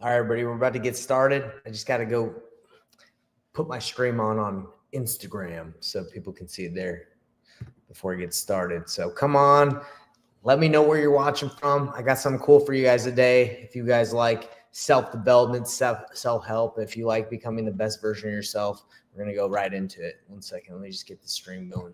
All right, everybody, we're about to get started. I just got to go put my stream on Instagram so people can see it there before it gets started. So come on, let me know where you're watching from. I got something cool for you guys today. If you guys like self-development, self-help, if you like becoming the best version of yourself, we're going to go right into it. 1 second. Let me just get the stream going.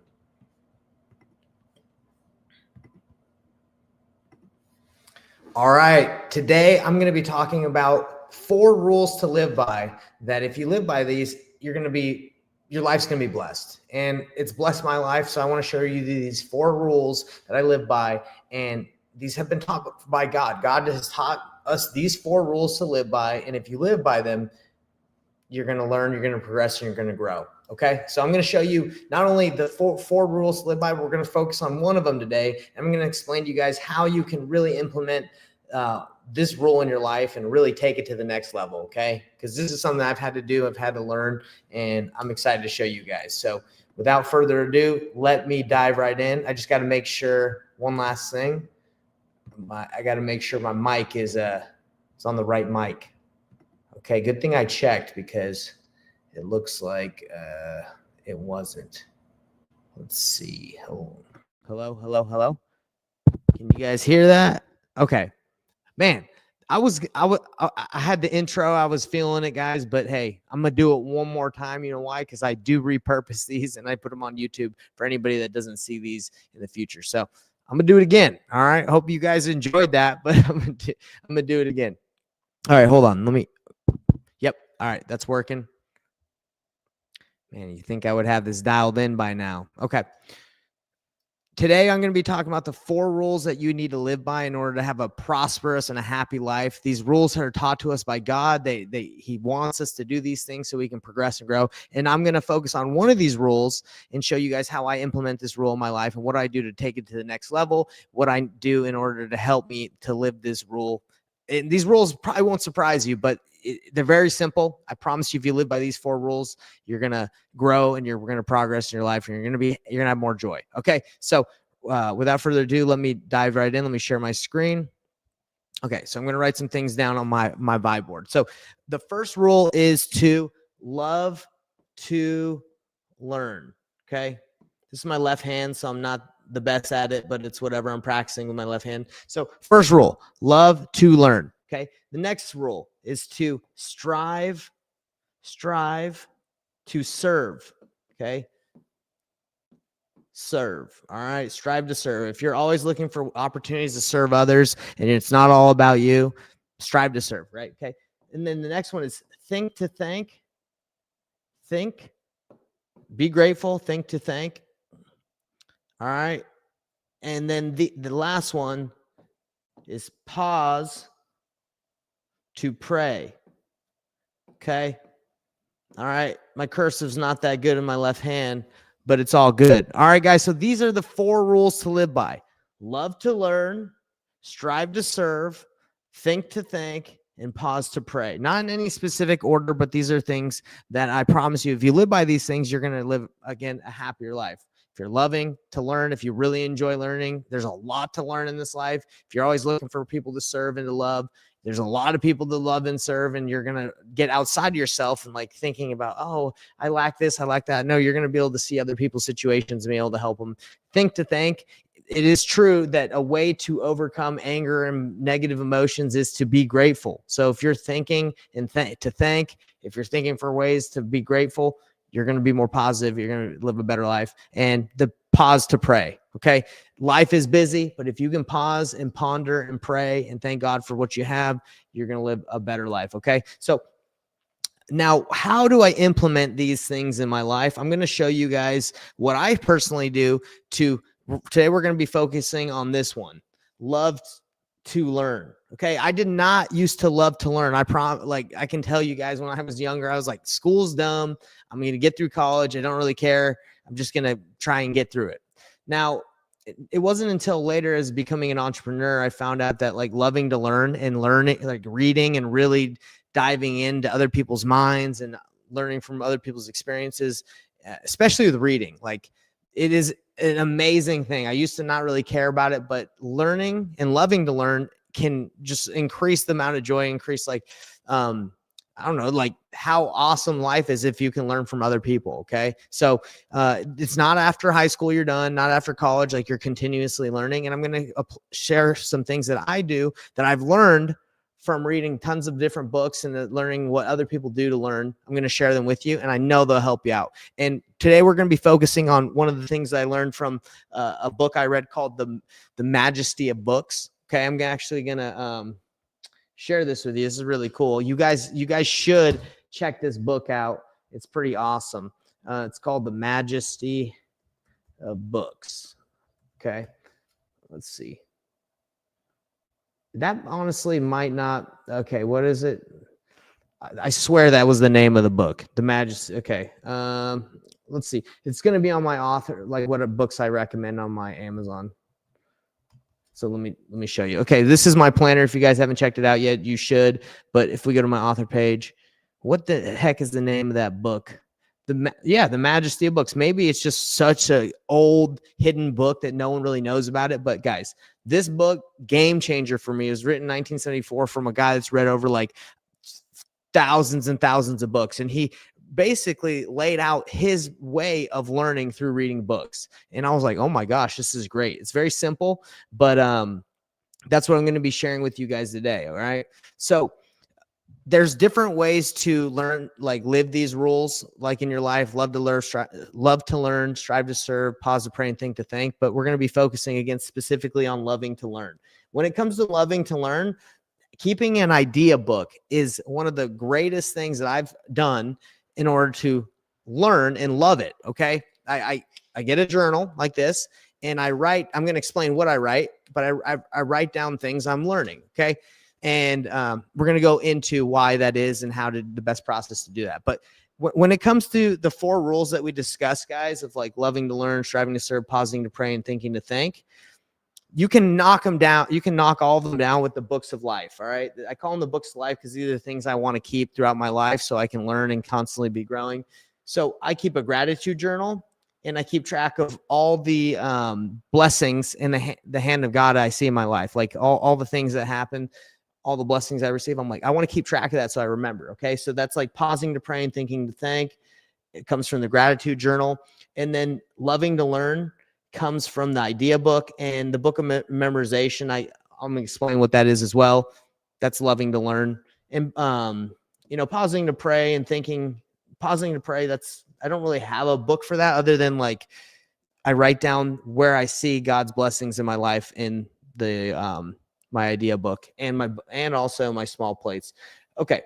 All right, today I'm going to be talking about 4 rules to live by that if you live by these, your life's going to be blessed. And it's blessed my life, so I want to show you these 4 rules that I live by, and these have been taught by God. God has taught us these 4 rules to live by, and if you live by them, you're going to learn, you're going to progress, and you're going to grow. Okay, so I'm going to show you not only the four rules to live by, but we're going to focus on one of them today. And I'm going to explain to you guys how you can really implement this rule in your life and really take it to the next level. Okay, because this is something I've had to do, I've had to learn, and I'm excited to show you guys. So without further ado, let me dive right in. I just got to make sure one last thing. I got to make sure my mic is on the right mic. Okay, good thing I checked because it looks like it wasn't. Let's see. Hello. Can you guys hear that? Okay, man. I had the intro. I was feeling it, guys. But hey, I'm gonna do it one more time. You know why? Because I do repurpose these and I put them on YouTube for anybody that doesn't see these in the future. So I'm gonna do it again. All right. Hope you guys enjoyed that, but I'm gonna do it again. All right, hold on. Yep. All right, that's working. Man, you think I would have this dialed in by now. Okay. Today, I'm going to be talking about the 4 rules that you need to live by in order to have a prosperous and a happy life. These rules are taught to us by God. He wants us to do these things so we can progress and grow. And I'm going to focus on one of these rules and show you guys how I implement this rule in my life and what I do to take it to the next level, what I do in order to help me to live this rule. And these rules probably won't surprise you, but they're very simple. I promise you, if you live by these 4 rules, you're going to grow and you're going to progress in your life and you're going to have more joy. Okay. So without further ado, let me dive right in. Let me share my screen. Okay. So I'm going to write some things down on my vibe board. So the first rule is to love to learn. Okay. This is my left hand, so I'm not the best at it, but it's whatever. I'm practicing with my left hand. So first rule, love to learn. Okay. The next rule is to strive to serve. Okay. Serve. All right. Strive to serve. If you're always looking for opportunities to serve others and it's not all about you, strive to serve. Right. Okay. And then the next one is think to thank. Think. Be grateful. Think to thank. All right. And then the last one is pause to pray. Okay. All right. My cursive's not that good in my left hand, but it's all good. All right, guys. So these are the 4 rules to live by. Love to learn, strive to serve, think to thank, and pause to pray. Not in any specific order, but these are things that I promise you, if you live by these things, you're going to live, again, a happier life. If you're loving to learn, if you really enjoy learning, there's a lot to learn in this life. If you're always looking for people to serve and to love, there's a lot of people to love and serve, and you're going to get outside of yourself and like thinking about, oh, I lack this, I lack that. No, you're going to be able to see other people's situations and be able to help them. Think to thank. It is true that a way to overcome anger and negative emotions is to be grateful. So if you're thinking and to thank, if you're thinking for ways to be grateful, you're going to be more positive. You're going to live a better life. And the pause to pray. Okay. Life is busy, but if you can pause and ponder and pray and thank God for what you have, you're going to live a better life. Okay. So now, how do I implement these things in my life? I'm going to show you guys what I personally do today we're going to be focusing on this one. Love to learn. Okay. I did not used to love to learn. I can tell you guys when I was younger, I was like, school's dumb. I'm going to get through college. I don't really care. I'm just going to try and get through it. Now, it wasn't until later as becoming an entrepreneur, I found out that like loving to learn and learning, like reading and really diving into other people's minds and learning from other people's experiences, especially with reading, like it is an amazing thing. I used to not really care about it, but learning and loving to learn can just increase the amount of joy, increase like I don't know, like how awesome life is if you can learn from other people. Okay. So it's not after high school you're done, not after college, like you're continuously learning. And I'm going to share some things that I do that I've learned from reading tons of different books and learning what other people do to learn. I'm going to share them with you, and I know they'll help you out. And today we're going to be focusing on one of the things I learned from a book I read called The Majesty of Books. Okay. I'm actually going to share this with you. This is really cool. You guys should check this book out. It's pretty awesome. It's called The Majesty of Books. Okay. Let's see. That honestly might not. Okay. What is it? I swear that was the name of the book. The Majesty. Okay. Let's see. It's going to be on my author, like what books I recommend on my Amazon. So let me show you. Okay, this is my planner. If you guys haven't checked it out yet, you should. But if we go to my author page, what the heck is the name of that book? The Majesty of Books. Maybe it's just such a old hidden book that no one really knows about it. But guys, this book, game changer for me. It was written in 1974 from a guy that's read over like thousands and thousands of books, and he basically laid out his way of learning through reading books. And I was like, oh my gosh, this is great. It's very simple, but that's what I'm going to be sharing with you guys today. All right. So there's different ways to learn, like live these rules, like in your life. Love to learn, strive to serve, pause to pray, and think to thank. But we're going to be focusing again specifically on loving to learn. When it comes to loving to learn, keeping an idea book is one of the greatest things that I've done in order to learn and love it. Okay. I get a journal like this and I write. I'm going to explain what I write, but I write down things I'm learning. Okay. And we're going to go into why that is and how the best process to do that. But when it comes to the 4 rules that we discussed, guys, of like loving to learn, striving to serve, pausing to pray, and thinking to thank, you can knock them down. You can knock all of them down with the books of life. All right. I call them the books of life because these are the things I want to keep throughout my life so I can learn and constantly be growing. So I keep a gratitude journal and I keep track of all the blessings in the hand of God I see in my life, like all the things that happen, all the blessings I receive. I'm like, I want to keep track of that so I remember. Okay. So that's like pausing to pray and thinking to thank. It comes from the gratitude journal. And then loving to learn comes from the idea book and the book of memorization. I'm going to explain what that is as well. That's loving to learn. And, pausing to pray and pausing to pray. I don't really have a book for that other than like, I write down where I see God's blessings in my life in the, my idea book and also my small plates. Okay.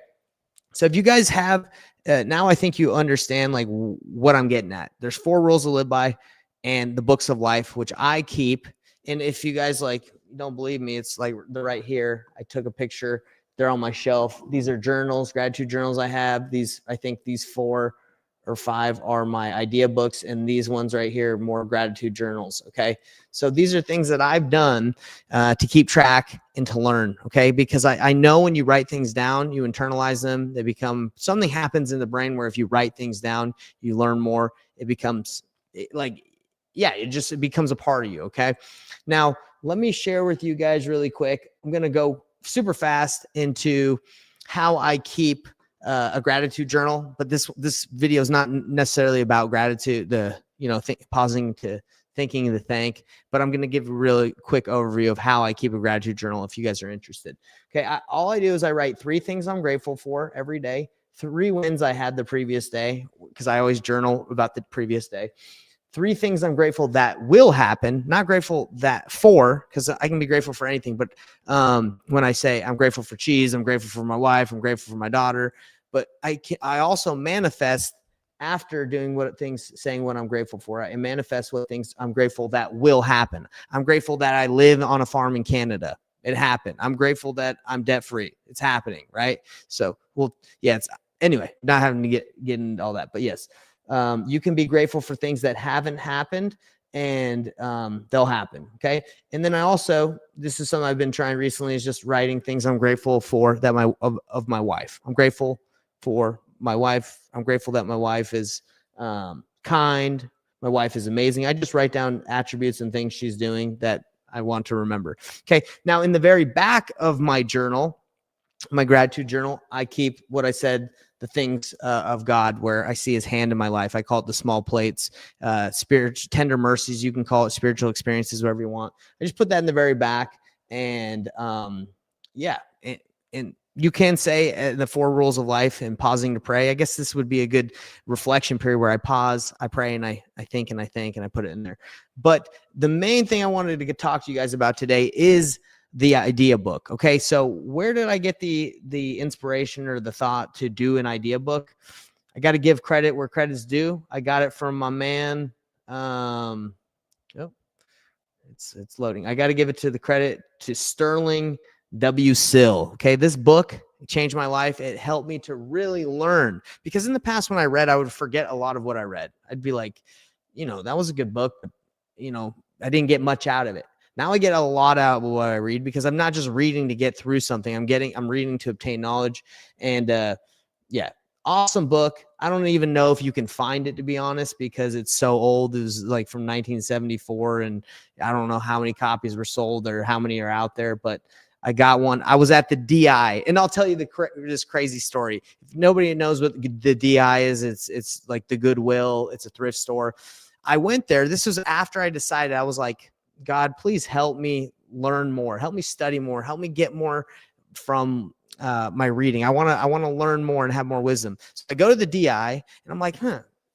So if you guys have, now I think you understand like what I'm getting at. There's 4 rules to live by, and the books of life, which I keep. And if you guys like don't believe me, it's like they're right here. I took a picture. They're on my shelf. These are journals, gratitude journals I have. I think these 4 or 5 are my idea books. And these ones right here, more gratitude journals. Okay. So these are things that I've done to keep track and to learn. Okay. Because I know when you write things down, you internalize them. They become, something happens in the brain where if you write things down, you learn more. It becomes like, it becomes a part of you. Okay. Now let me share with you guys really quick. I'm going to go super fast into how I keep a gratitude journal, but this video is not necessarily about gratitude, pausing to thinking to thank, but I'm going to give a really quick overview of how I keep a gratitude journal if you guys are interested. Okay. All I do is I write 3 things I'm grateful for every day, 3 wins I had the previous day, because I always journal about the previous day. 3 things I'm grateful that will happen, not grateful because I can be grateful for anything. But when I say I'm grateful for cheese, I'm grateful for my wife, I'm grateful for my daughter, but I also manifest after doing saying what I'm grateful for. I manifest what things I'm grateful that will happen. I'm grateful that I live on a farm in Canada. It happened. I'm grateful that I'm debt free. It's happening. Right. So, anyway, not having to get into all that, but yes. You can be grateful for things that haven't happened, and they'll happen. Okay. And then this is something I've been trying recently, is just writing things I'm grateful for of my wife. I'm grateful for my wife. I'm grateful that my wife is kind. My wife is amazing. I just write down attributes and things she's doing that I want to remember. Okay. Now in the very back of my journal, my gratitude journal, I keep what I said, the things of God where I see his hand in my life. I call it the small plates, spiritual tender mercies. You can call it spiritual experiences, whatever you want. I just put that in the very back. And yeah, and you can say the 4 rules of life and pausing to pray. I guess this would be a good reflection period where I pause, I pray, and I think, and I put it in there. But the main thing I wanted to talk to you guys about today is the idea book. Okay. So where did I get the inspiration or the thought to do an idea book? I got to give credit where credit's due. I got it from my man. Oh, it's loading. I got to give it to the credit to Sterling W. Sill. Okay. This book changed my life. It helped me to really learn, because in the past when I read, I would forget a lot of what I read. I'd be like, that was a good book, but, I didn't get much out of it. Now I get a lot out of what I read, because I'm not just reading to get through something. I'm reading to obtain knowledge. And yeah, awesome book. I don't even know if you can find it, to be honest, because it's so old. It was like from 1974, and I don't know how many copies were sold or how many are out there, but I got one. I was at the DI, and I'll tell you this crazy story. If nobody knows what the DI is, it's like the Goodwill. It's a thrift store. I went there. This was after I decided. I was like, God, please help me learn more. Help me study more. Help me get more from my reading. I want to learn more and have more wisdom. So I go to the DI, and I'm like,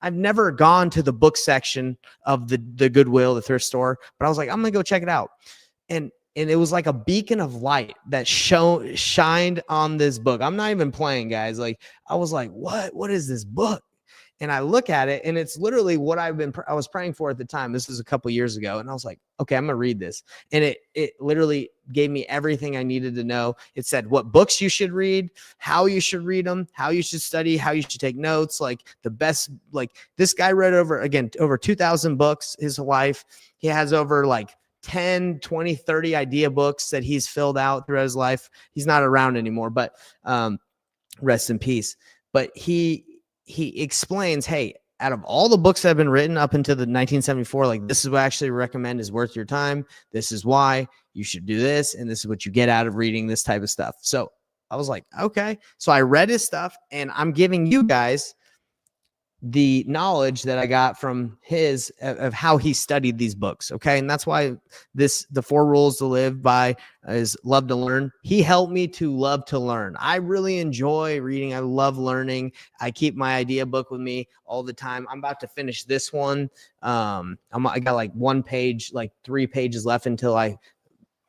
I've never gone to the book section of the Goodwill, the thrift store, but I was like, I'm gonna go check it out. And it was like a beacon of light that shined on this book. I'm not even playing, guys. Like, I was like, what is this book? And I look at it, and it's literally what I was praying for at the time. This was a couple years ago. And I was like, okay, I'm going to read this. And it literally gave me everything I needed to know. It said what books you should read, how you should read them, how you should study, how you should take notes, like the best, like this guy read over 2,000 books his life. He has over like 10, 20, 30 idea books that he's filled out throughout his life. He's not around anymore, but rest in peace. But he explains, hey, out of all the books that have been written up until the 1974, like, this is what I actually recommend is worth your time. This is why you should do this. And this is what you get out of reading this type of stuff. So I was like, okay. So I read his stuff, and I'm giving you guys the knowledge that I got from his of how he studied these books. Okay. And that's why the 4 rules to live by is love to learn. He helped me to love to learn. I really enjoy reading. I love learning. I keep my idea book with me all the time. I'm about to finish this one. I got like 1 page, like 3 pages left until I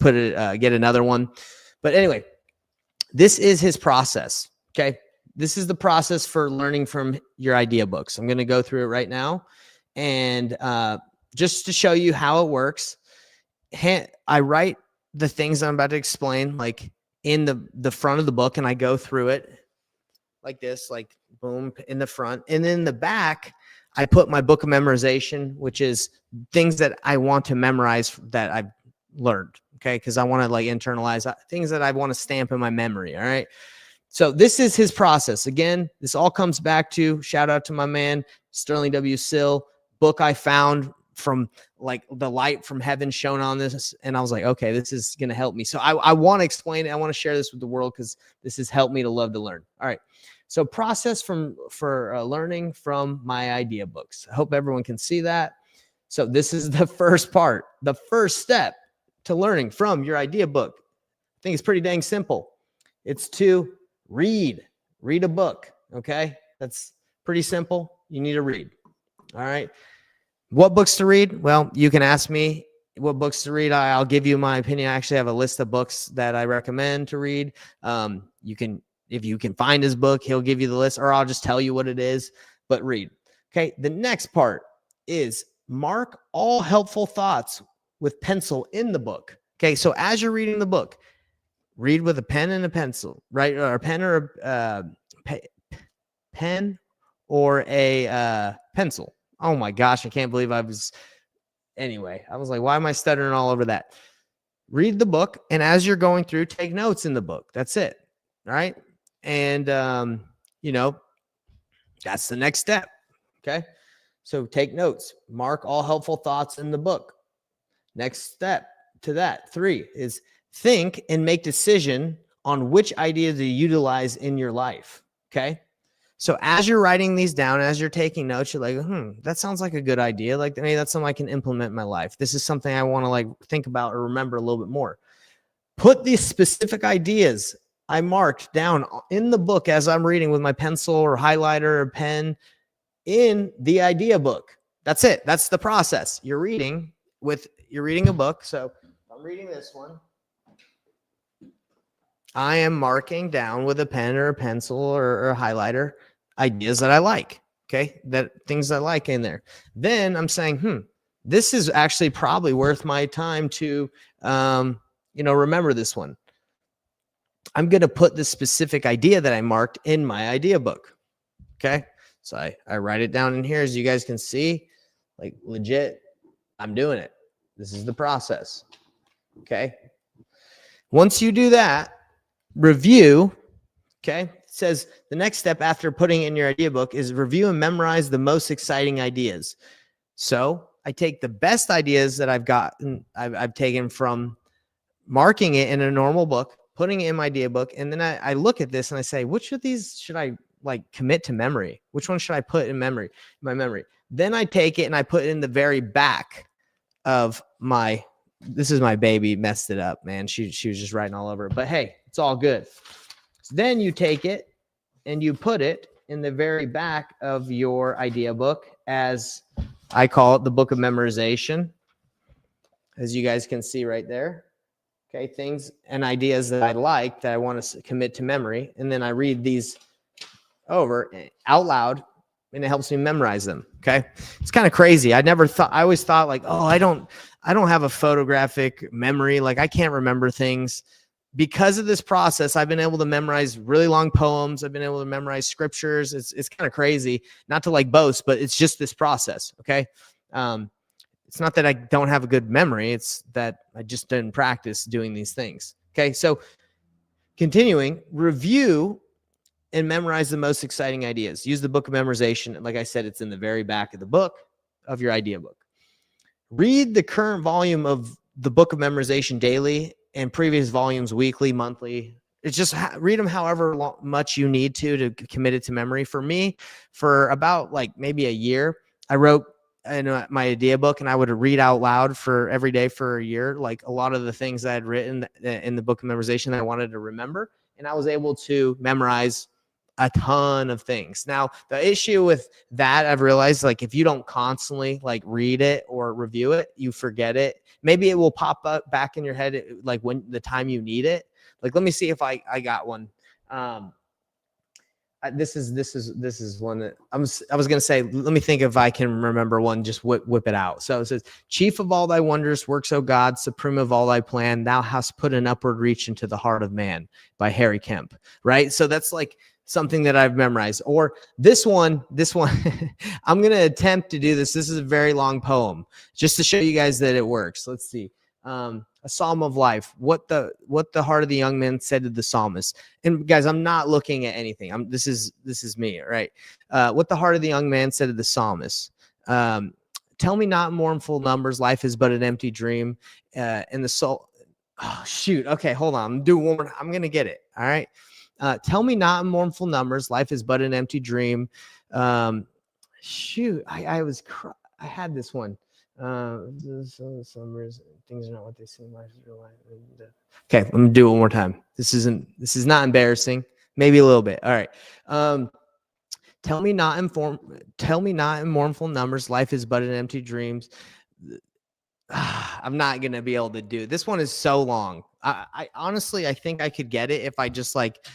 get another one. But anyway, this is his process. Okay. This is the process for learning from your idea books. I'm going to go through it right now. And just to show you how it works, I write the things I'm about to explain like in the front of the book, and I go through it like this, like boom, in the front. And then in the back, I put my book of memorization, which is things that I want to memorize that I've learned. Okay. Because I want to like internalize things that I want to stamp in my memory. All right. So this is his process. Again, this all comes back to, shout out to my man, Sterling W. Sill, book I found from like the light from heaven shone on this. And I was like, okay, this is going to help me. So I want to explain it. I want to share this with the world because this has helped me to love to learn. All right. So process for learning from my idea books. I hope everyone can see that. So this is the first part, the first step to learning from your idea book. I think it's pretty dang simple. It's to read a book. Okay. That's pretty simple. You need to read. All right. What books to read? Well, you can ask me what books to read. I'll give you my opinion. I actually have a list of books that I recommend to read. If you can find his book, he'll give you the list, or I'll just tell you what it is, but read. Okay. The next part is mark all helpful thoughts with pencil in the book. Okay. So as you're reading the book, read with a pen and a pencil, right? Or a pen or a pen or a pencil. Oh my gosh, I can't believe anyway, I was like, why am I stuttering all over that? Read the book, and as you're going through, take notes in the book. That's it. All right. And, that's the next step. Okay. So take notes, mark all helpful thoughts in the book. Next step to that, 3 is think and make decision on which idea to utilize in your life. Okay. So as you're writing these down, as you're taking notes, you're like, that sounds like a good idea. Like, hey, that's something I can implement in my life. This is something I want to like think about or remember a little bit more. Put these specific ideas I marked down in the book as I'm reading with my pencil or highlighter or pen in the idea book. That's it. That's the process. You're reading a book. So I'm reading this one. I am marking down with a pen or a pencil or a highlighter ideas that I like. Okay. That things I like in there. Then I'm saying, this is actually probably worth my time to, remember this one. I'm going to put this specific idea that I marked in my idea book. Okay. So I write it down in here, as you guys can see, like legit, I'm doing it. This is the process. Okay. Once you do that, review. Okay. It says the next step after putting in your idea book is review and memorize the most exciting ideas. So I take the best ideas that I've gotten, I've taken from marking it in a normal book, putting it in my idea book. And then I look at this and I say, which of these should I like commit to memory? Which one should I put in memory, my memory? Then I take it and I put it in the very back of my, this is my baby, messed it up, man. She was just writing all over it, but hey, it's all good. So then you take it and you put it in the very back of your idea book, as I call it, the book of memorization, as you guys can see right there. Okay, things and ideas that I like that I want to commit to memory. And then I read these over out loud and it helps me memorize them. Okay. It's kind of crazy. I always thought like, oh, I don't have a photographic memory. Like I can't remember things. Because of this process, I've been able to memorize really long poems. I've been able to memorize scriptures. It's kind of crazy, not to like boast, but it's just this process. Okay. It's not that I don't have a good memory. It's that I just didn't practice doing these things. Okay. So continuing, review and memorize the most exciting ideas. Use the book of memorization. Like I said, it's in the very back of the book of your idea book. Read the current volume of the book of memorization daily and previous volumes weekly, monthly. It's just read them however much you need to commit it to memory. For me, for about like maybe a year, I wrote in my idea book and I would read out loud for every day for a year, like a lot of the things I had written in the book of memorization that I wanted to remember. And I was able to memorize a ton of things. Now, the issue with that, I've realized, like if you don't constantly like read it or review it, you forget it. Maybe it will pop up back in your head like when the time you need it. Like, let me see if I got one. This is one that I was going to say, let me think if I can remember one, just whip it out. So it says, chief of all thy wonders, works, O God, supreme of all thy plan, thou hast put an upward reach into the heart of man, by Harry Kemp. Right. So that's like something that I've memorized. Or this one, I'm going to attempt to do this. This is a very long poem just to show you guys that it works. Let's see. A psalm of life, what the heart of the young man said to the psalmist. And guys, I'm not looking at anything. This is me, right? What the heart of the young man said to the psalmist. Tell me not mournful numbers, life is but an empty dream. And the soul, oh shoot. Okay, hold on. I'm doing one more. I'm gonna get it. All right. Tell me not in mournful numbers, life is but an empty dream. Shoot, I had this one. Summers, things are not what they seem like. Okay, let me do it one more time. This is not embarrassing. Maybe a little bit. All right. Tell me not in mournful numbers, life is but an empty dreams. I'm not gonna be able to do it. This one is so long. I honestly, I think I could get it if I just like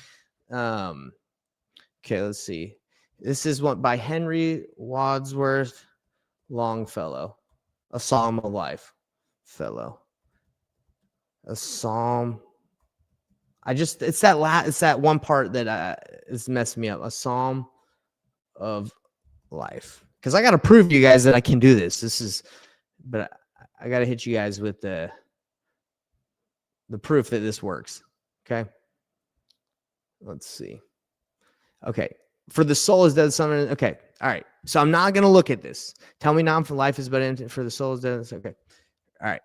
okay, let's see. This is one by Henry Wadsworth Longfellow. A Psalm of Life, fellow. A psalm. It's that one part that is messing me up. A Psalm of Life. Because I got to prove to you guys that I can do this. But I got to hit you guys with the proof that this works. Okay. Let's see. Okay. For the soul is dead. Something. Okay. All right. So I'm not going to look at this. Tell me not for life is but empty, for the soul is dead. Okay. All right.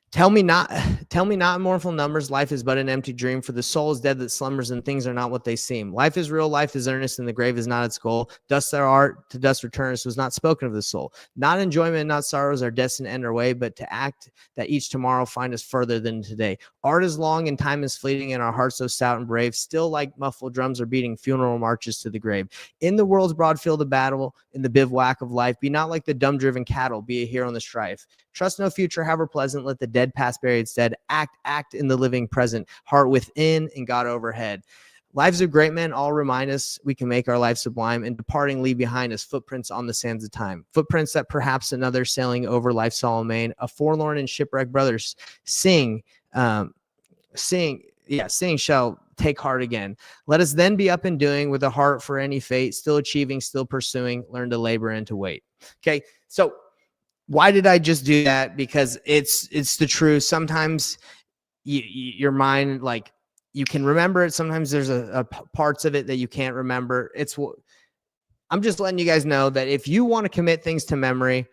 Tell me not in mournful numbers, life is but an empty dream, for the soul is dead that slumbers, and things are not what they seem. Life is real, life is earnest, and the grave is not its goal. Dust thou art, to dust returnest, was not spoken of the soul. Not enjoyment, not sorrows are destined to end our way, but to act that each tomorrow find us further than today. Art is long and time is fleeting, and our hearts so stout and brave, still like muffled drums are beating funeral marches to the grave. In the world's broad field of battle, in the bivouac of life, be not like the dumb-driven cattle, be a hero in the strife. Trust no future, however pleasant. Let the dead past bury its dead. Act in the living present. Heart within and God overhead. Lives of great men all remind us we can make our life sublime, and departing leave behind us footprints on the sands of time. Footprints that perhaps another sailing over life's solemn main, a forlorn and shipwrecked brothers sing shall take heart again. Let us then be up and doing with a heart for any fate, still achieving, still pursuing, learn to labor and to wait. Okay, so why did I just do that? Because it's the truth. Sometimes your mind, like, you can remember it. Sometimes there's a parts of it that you can't remember. I'm just letting you guys know that if you want to commit things to memory,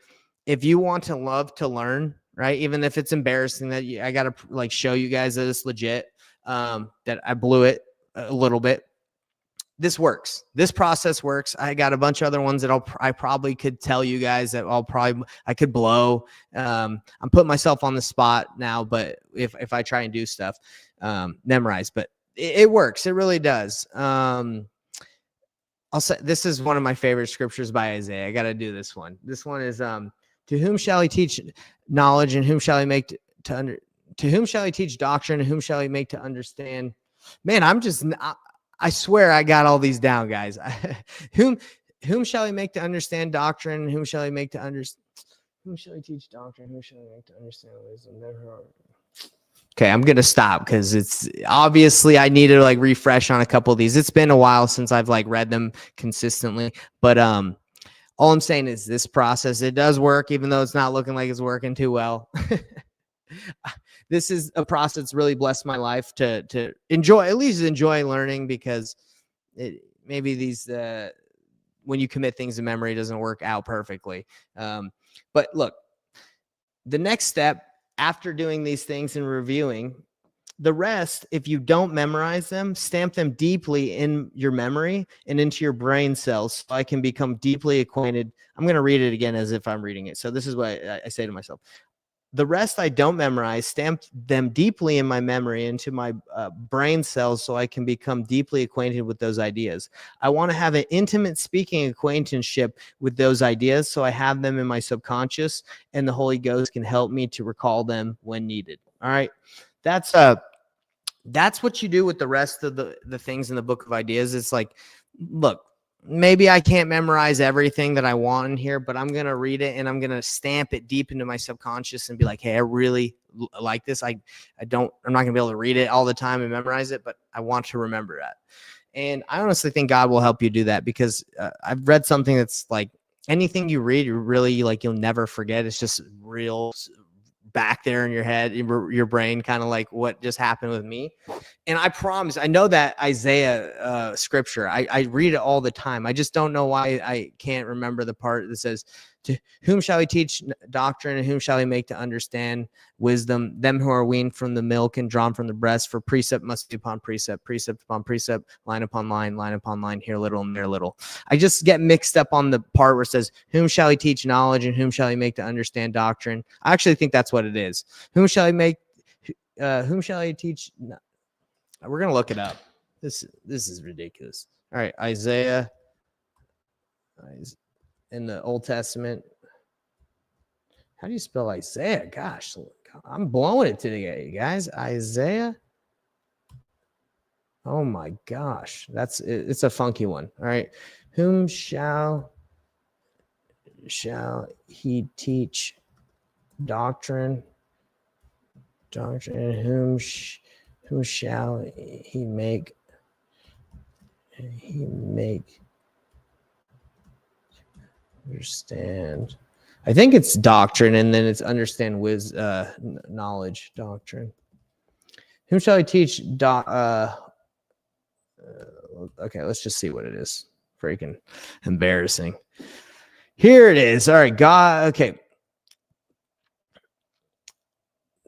if you want to love to learn, right? Even if it's embarrassing that I got to like show you guys that it's legit, that I blew it a little bit. This works. This process works. I got a bunch of other ones that I probably could tell you guys that I could blow. I'm putting myself on the spot now, but if I try and do stuff, memorize, but it works. It really does. I'll say this is one of my favorite scriptures by Isaiah. I got to do this one. This one is, to whom shall he teach knowledge, and whom shall he make to whom shall he teach doctrine, and whom shall he make to understand? Man, I swear I got all these down, guys. Whom shall he make to understand doctrine? Whom shall he make to understand? Whom shall he teach doctrine? Whom shall he make to understand wisdom? Okay, I'm gonna stop because it's obviously I need to like refresh on a couple of these. It's been a while since I've like read them consistently, but all I'm saying is this process, it does work, even though it's not looking like it's working too well. This is a process that's really blessed my life to enjoy, at least enjoy learning, because maybe these when you commit things to memory, it doesn't work out perfectly. But look, the next step after doing these things and reviewing the rest, if you don't memorize them, stamp them deeply in your memory and into your brain cells, so I can become deeply acquainted. I'm going to read it again as if I'm reading it. So this is what I say to myself. The rest I don't memorize, stamp them deeply in my memory, into my brain cells, so I can become deeply acquainted with those ideas. I want to have an intimate speaking acquaintanceship with those ideas, so I have them in my subconscious, and the Holy Ghost can help me to recall them when needed. All right. That's what you do with the rest of the things in the book of ideas. It's like, look, maybe I can't memorize everything that I want in here, but I'm going to read it and I'm going to stamp it deep into my subconscious and be like, hey, I really like this. I'm not going to be able to read it all the time and memorize it, but I want to remember that. And I honestly think God will help you do that, because I've read something that's like, anything you read, you'll never forget. It's just real back there in your head, your brain, kind of like what just happened with me. And I promise, I know that Isaiah scripture, I read it all the time. I just don't know why I can't remember the part that says, to whom shall he teach doctrine, and whom shall he make to understand wisdom? Them who are weaned from the milk and drawn from the breast, for precept must be upon precept, precept upon precept, line upon line, line upon line, here little and there little. I just get mixed up on the part where it says, whom shall he teach knowledge, and whom shall he make to understand doctrine? I actually think that's what it is. Whom shall he teach? No. We're going to look it up. This is ridiculous. All right. Isaiah in the Old Testament. How do you spell Isaiah? Gosh, I'm blowing it today, guys. Isaiah. Oh my gosh. It's a funky one. All right. Whom shall he teach doctrine? Whom shall he make understand? I think it's doctrine, and then it's understand knowledge, doctrine. Whom shall he teach? Okay, let's just see what it is. Freaking embarrassing. Here it is. All right, God. Okay.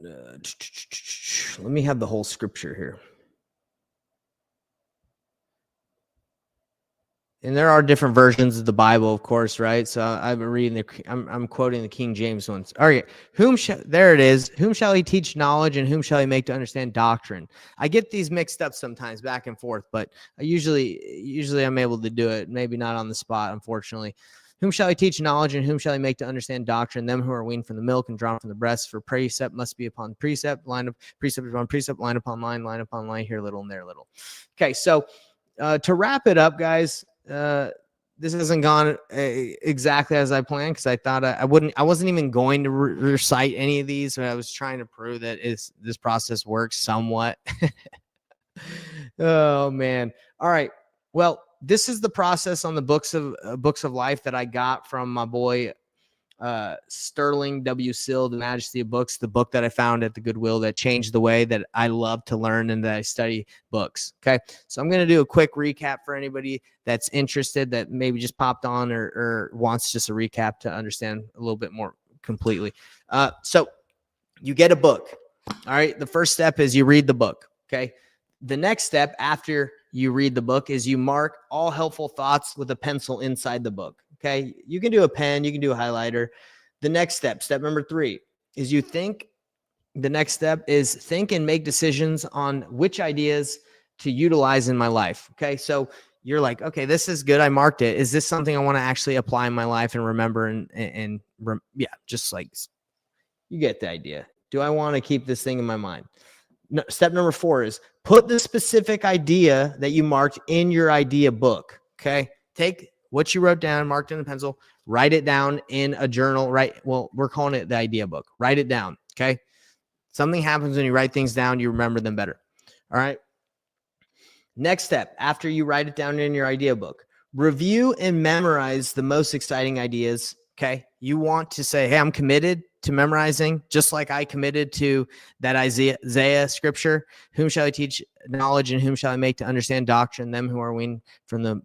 let me have the whole scripture here. And there are different versions of the Bible, of course, right? So I'm reading I'm quoting the King James ones. All right, there it is. Whom shall he teach knowledge, and whom shall he make to understand doctrine? I get these mixed up sometimes, back and forth, but I usually I'm able to do it. Maybe not on the spot, unfortunately. Whom shall he teach knowledge, and whom shall he make to understand doctrine? Them who are weaned from the milk and drawn from the breast. For precept must be upon precept, precept upon precept, line upon line upon line, here little and there little. Okay, so to wrap it up, guys. This hasn't gone exactly as I planned, because I thought I wasn't even going to recite any of these, but I was trying to prove that this process works somewhat. Oh man. All right. Well, this is the process on the books of life that I got from my boy Sterling W. Sill, The Majesty of Books, the book that I found at the Goodwill that changed the way that I love to learn and that I study books. Okay. So I'm going to do a quick recap for anybody that's interested, that maybe just popped on or wants just a recap to understand a little bit more completely. So you get a book. All right. The first step is you read the book. Okay. The next step after you read the book is you mark all helpful thoughts with a pencil inside the book. Okay. You can do a pen, you can do a highlighter. The next step number 3, is you think. The next step is think and make decisions on which ideas to utilize in my life. Okay. So you're like, okay, this is good. I marked it. Is this something I want to actually apply in my life and remember? Yeah, just like, you get the idea. Do I want to keep this thing in my mind? No, step number 4 is put the specific idea that you marked in your idea book. Okay. Take what you wrote down, marked in a pencil, write it down in a journal, right? Well, we're calling it the idea book. Write it down. Okay. Something happens when you write things down, you remember them better. All right. Next step, after you write it down in your idea book, review and memorize the most exciting ideas. Okay. You want to say, hey, I'm committed to memorizing, just like I committed to that Isaiah scripture. Whom shall I teach knowledge, and whom shall I make to understand doctrine? Them who are weaned from the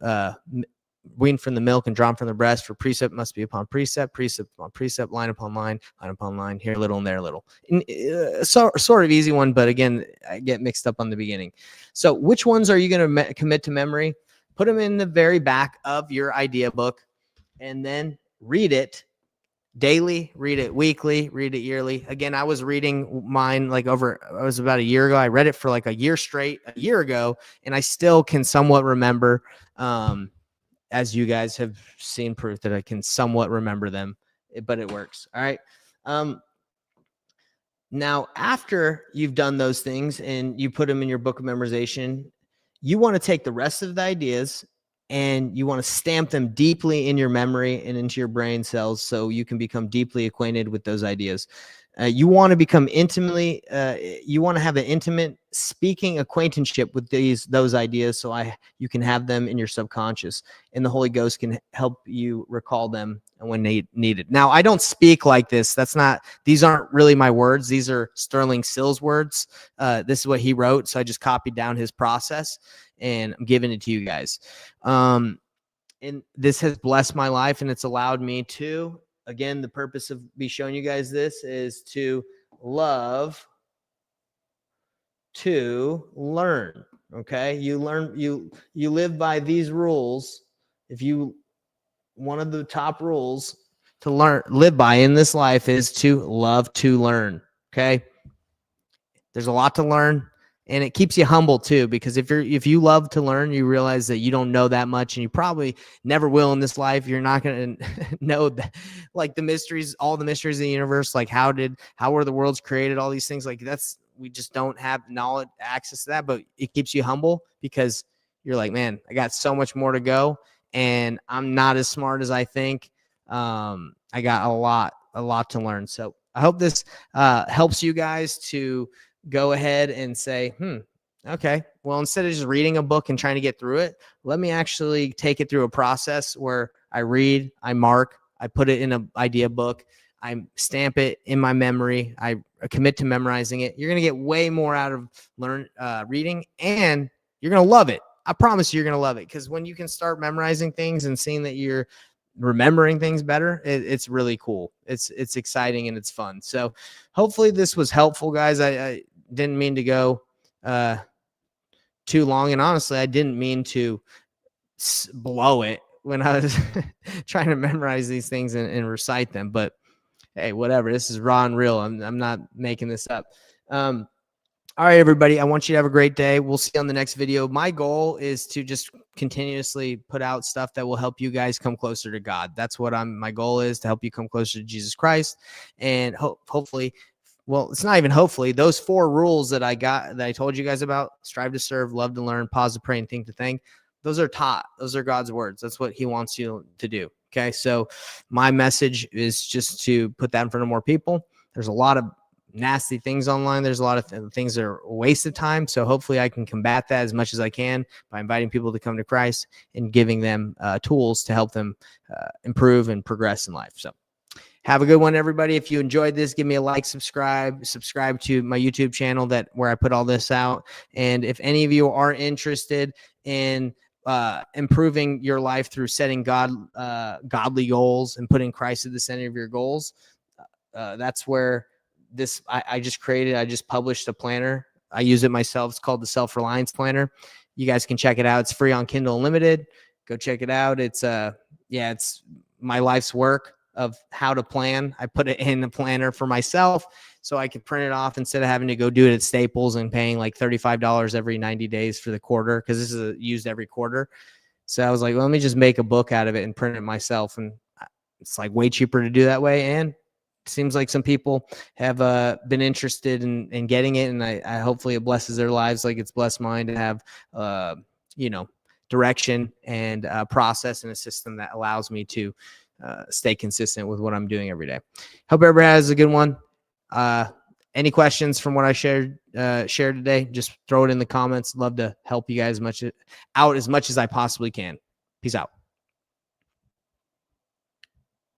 milk and drawn from the breast. For precept must be upon precept, precept upon precept, line upon line upon line, here little and there little. Sort of easy one, but again, I get mixed up on the beginning. So which ones are you going to commit to memory? Put them in the very back of your idea book, and then read it daily, read it weekly, read it yearly. Again, I was reading mine it was about a year ago. I read it for like a year straight a year ago, and I still can somewhat remember, as you guys have seen proof that I can somewhat remember them, but it works. All right. Now, after you've done those things and you put them in your book of memorization, you want to take the rest of the ideas and you want to stamp them deeply in your memory and into your brain cells so you can become deeply acquainted with those ideas. You want to become you want to have an intimate speaking acquaintanceship with those ideas so you can have them in your subconscious, and the Holy Ghost can help you recall them when needed. Now, I don't speak like this. These aren't really my words. These are Sterling Sill's words. This is what he wrote. So I just copied down his process and I'm giving it to you guys. And this has blessed my life, and it's allowed me to, again, the purpose of me showing you guys this is to love to learn. Okay. You live by these rules. One of the top rules to live by in this life is to love to learn. Okay. There's a lot to learn, and it keeps you humble too, because if you love to learn, you realize that you don't know that much, and you probably never will in this life. You're not going to know that, like all the mysteries of the universe, like how were the worlds created, all these things, we just don't have knowledge, access to that, but it keeps you humble because you're like, man, I got so much more to go, and I'm not as smart as I think. I got a lot to learn. So I hope this helps you guys to go ahead and say, okay, well, instead of just reading a book and trying to get through it, let me actually take it through a process where I read, I mark, I put it in an idea book, I stamp it in my memory, I commit to memorizing it. You're going to get way more out of reading, and you're going to love it. I promise you're going to love it, because when you can start memorizing things and seeing that you're remembering things better. It's really cool. It's exciting and it's fun. So hopefully this was helpful, guys. I didn't mean to go too long, and honestly, I didn't mean to blow it when I was trying to memorize these things and recite them. But hey, whatever. This is raw and real. I'm not making this up. All right, everybody. I want you to have a great day. We'll see you on the next video. My goal is to just continuously put out stuff that will help you guys come closer to God. That's what my goal is, to help you come closer to Jesus Christ. And hopefully, well, it's not even hopefully, those 4 rules that I told you guys about: strive to serve, love to learn, pause to pray, and think to think. Those are taught. Those are God's words. That's what he wants you to do. Okay. So my message is just to put that in front of more people. There's a lot of nasty things online. There's a lot of things that are a waste of time. So hopefully I can combat that as much as I can by inviting people to come to Christ and giving them tools to help them improve and progress in life. So have a good one, everybody. If you enjoyed this, give me a like, subscribe to my YouTube channel where I put all this out. And if any of you are interested in improving your life through setting godly goals and putting Christ at the center of your goals, that's where I just published a planner. I use it myself. It's called the Self-Reliance Planner. You guys can check it out. It's free on Kindle Unlimited. Go check it out. It's my life's work of how to plan. I put it in the planner for myself so I can print it off instead of having to go do it at Staples and paying like $35 every 90 days for the quarter, because this is used every quarter. So I was like, well, let me just make a book out of it and print it myself. And it's like way cheaper to do that way. And seems like some people have been interested in getting it, and I hopefully it blesses their lives like it's blessed mine to have direction and process and a system that allows me to stay consistent with what I'm doing every day. Hope everybody has a good one. Any questions from what I shared today, just throw it in the comments. Love to help you guys as much as I possibly can. Peace out.